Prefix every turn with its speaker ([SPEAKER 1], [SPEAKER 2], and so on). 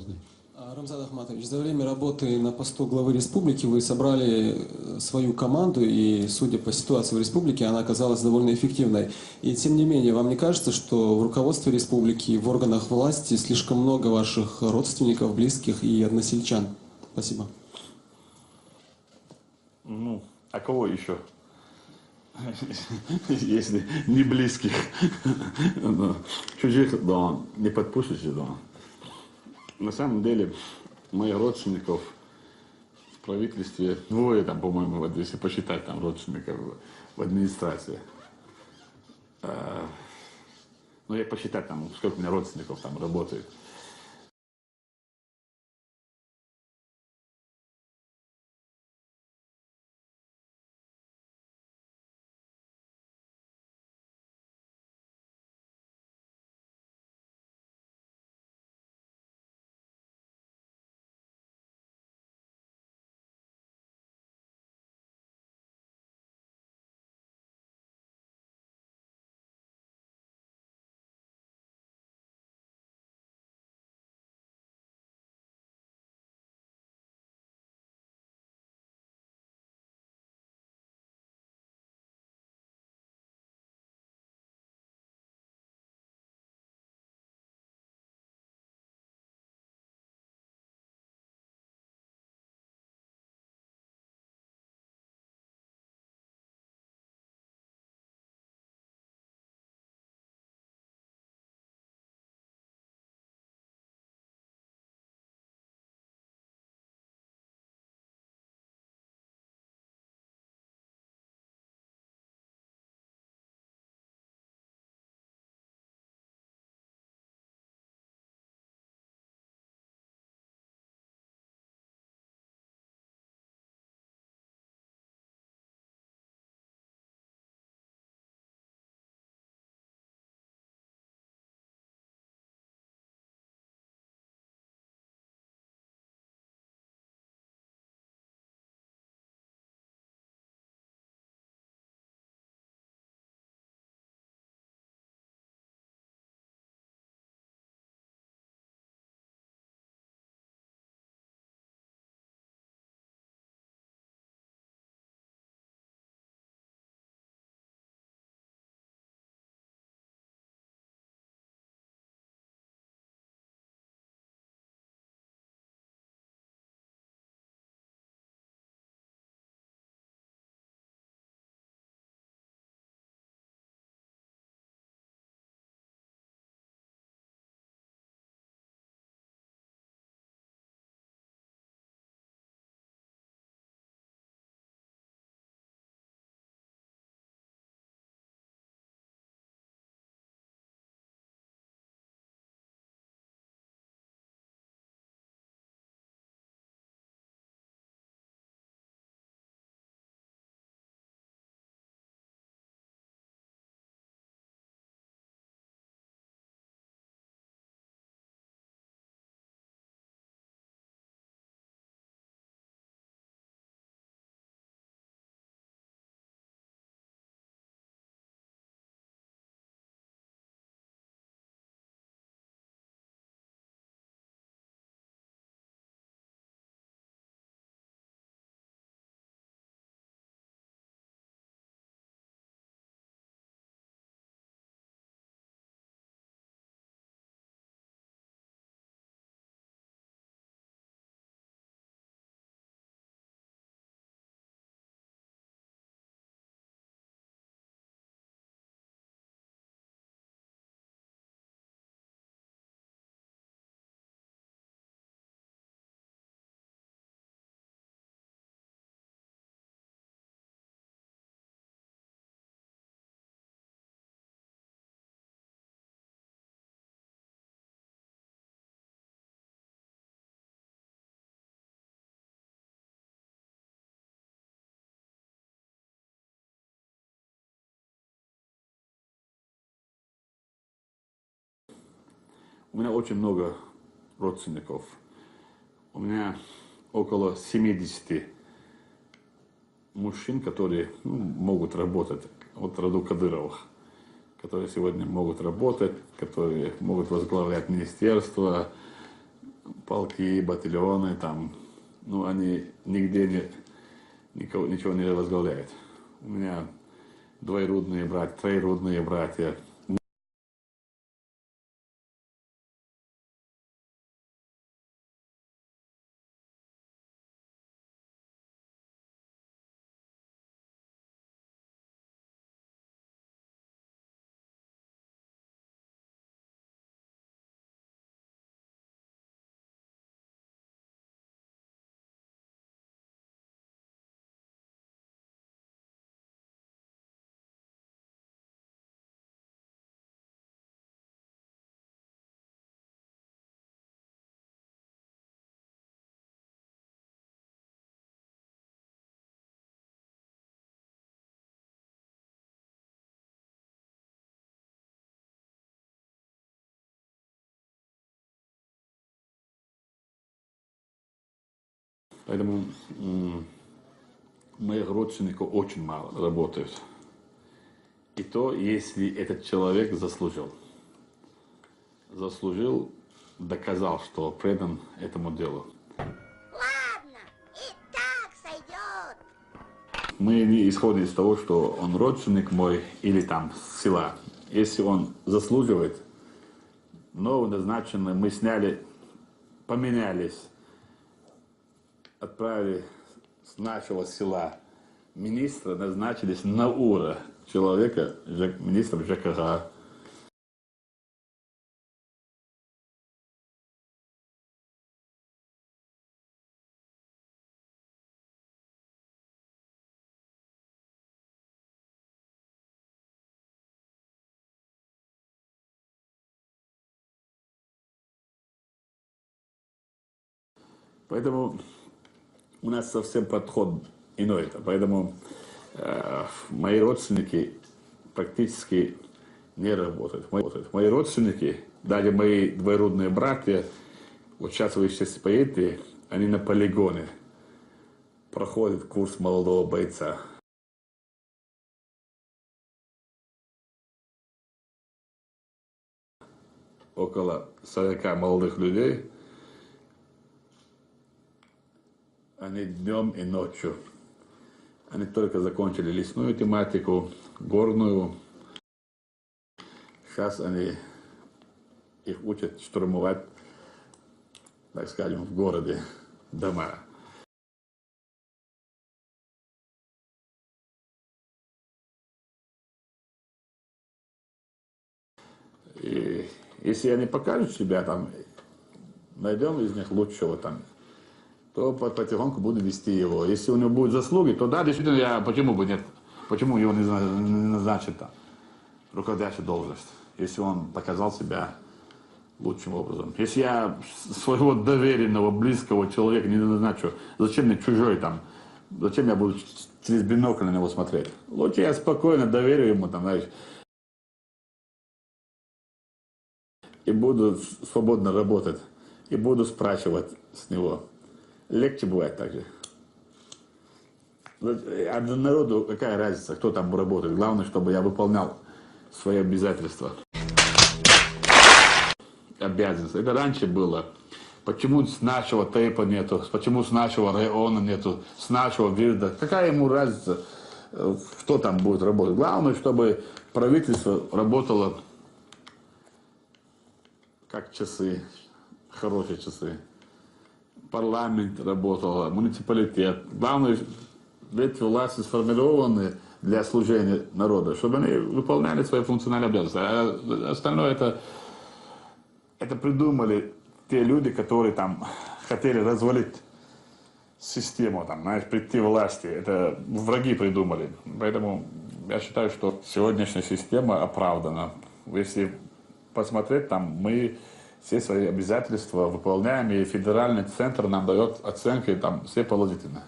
[SPEAKER 1] серьезный.
[SPEAKER 2] Рамзан Ахматович, за время работы на посту главы республики вы собрали свою команду, и, судя по ситуации в республике, она оказалась довольно эффективной. И, тем не менее, вам не кажется, что в руководстве республики, в органах власти слишком много ваших родственников, близких и односельчан? Спасибо.
[SPEAKER 3] Ну, а кого еще? Если не близких. Чужих, да, не подпустишь, да. На самом деле, моих родственников в правительстве, двое там, по-моему, вот, если посчитать там родственников в администрации. Ну, я посчитать там, сколько у меня родственников там работает. У меня очень много родственников. У меня около 70 мужчин, которые могут работать от роду Кадыровых, которые сегодня могут работать, которые могут возглавлять министерство, полки, батальоны, там, ну, они нигде ничего не возглавляют. У меня двоюродные братья, троюродные братья. Поэтому моих родственников очень мало работают. И то, если этот человек заслужил. Заслужил, доказал, что предан этому делу.
[SPEAKER 1] Ладно, и так сойдет.
[SPEAKER 3] Мы не исходим из того, что он родственник мой или там с села. Если он заслуживает, новоназначенный, мы сняли, поменялись, отправили с нашего села министра, назначились на ура человека, министром ЖКХ. Поэтому у нас совсем подход иной. Поэтому мои родственники практически не работают. Мои родственники, даже мои двоюродные братья, вот сейчас вы сейчас поедете, они на полигоне проходят курс молодого бойца. Около 40 молодых людей. Они днем и ночью. Они только закончили лесную тематику, горную. Сейчас они их учат штурмовать, так скажем, в городе дома. И если они покажут себя, там, найдем из них лучшего, там, то потихоньку буду вести его. Если у него будут заслуги, то да, действительно, почему бы нет? Почему его не назначат там руководящую должность, если он показал себя лучшим образом? Если я своего доверенного, близкого человека не назначу, зачем мне чужой там? Зачем я буду через бинокль на него смотреть? Лучше я спокойно доверю ему, там, знаешь, и буду свободно работать, и буду спрашивать с него. Легче бывает так же. А народу какая разница, кто там работает? Главное, чтобы я выполнял свои обязательства. Обязанности. Это раньше было. Почему с нашего тейпа нету? Почему с нашего района нету? С нашего вида? Какая ему разница, кто там будет работать? Главное, чтобы правительство работало как часы, хорошие часы. Парламент работал, муниципалитет. Главное, ведь власти сформированы для служения народа, чтобы они выполняли свои функциональные обязанности. А остальное это придумали те люди, которые там хотели развалить систему, там, знаешь, прийти к власти. Это враги придумали. Поэтому я считаю, что сегодняшняя система оправдана. Если посмотреть, там мы все свои обязательства выполняем, и федеральный центр нам дает оценки, там все положительно.